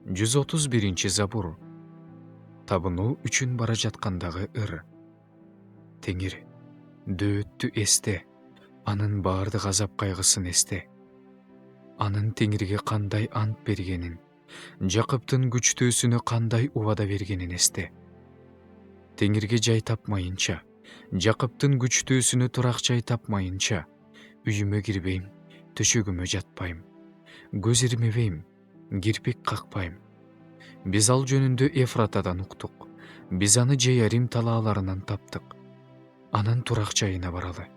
131 Забур. Табынуу үчүн бара жаткандагы ыр. Теңир, дөөттү эсте, анын баардык азап кайгысын эсте. Анын Теңирге кандай ант бергенин, Жакыптын күчтөөсүнө кандай убада бергенин эсте. Теңирге жай тапмайынча, Жакыптын күчтөөсүнө турак жай тапмайынча, үйүмө кирбейм, төшөгүмө жатпайм, көз ирмебейм, кирпик какпайм. Биз ал жөнүндө Эфратадан уктук. Биз аны Жеярим талааларынан таптык. Анын турак жайына баралы.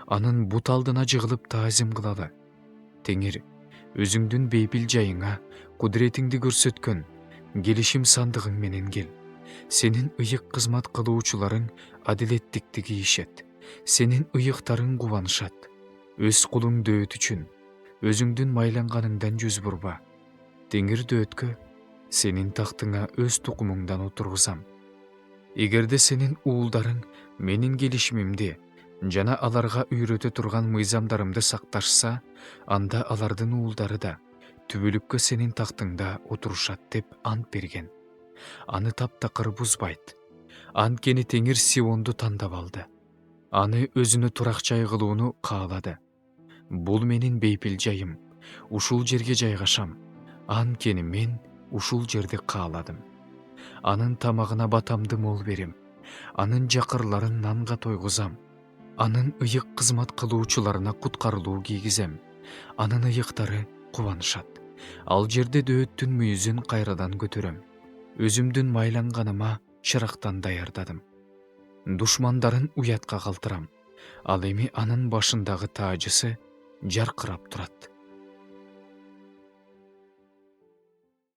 Анын бут алдына жыгылып таазим кылалы. Теңир, өзүңдүн бейпил жайыңа кудуретиңди көрсөткөн келишим сандыгың менен кел. Сенин ыйык кызмат кылуучуларың адилеттикти кийишет. Сенин ыйыктарың кубанышат. Өз кулуң дөөт үчүн өзүңдүн майланганыңдан жүз бурба. Теңир дөөткө сенин тактыңа өз тукумуңдан отургузам. Эгерде сенин уулдарың менин келишимимди жана аларга үйрөтө турган мыйзамдарымды сакташса, анда алардын уулдары да түбөлүккө сенин тактыңда отурушат деп ант берген. Аны таптакыр бузбайт. Анткени Теңир Сионду тандап алды. Аны өзүнө турак жай кылууну каалады. Бул менин бейпил жайым. Ушул жерге жайгашам. Анткени мен ушул жерди кааладым. Анын тамагына батамды мол берем. Анын жакырларын нанга тойгузам. Анын ыйык кызмат кылуучуларына куткарылуу кийгизем. Анын ыйыктары кубанышат. Ал жерде дөөттүн мүйүзүн кайрадан көтөрөм. Өзүмдүн майланганыма чырактан даярдадым. Душмандарын уятка калтырам. Ал эми анын башындагы таажысы жаркырап турат.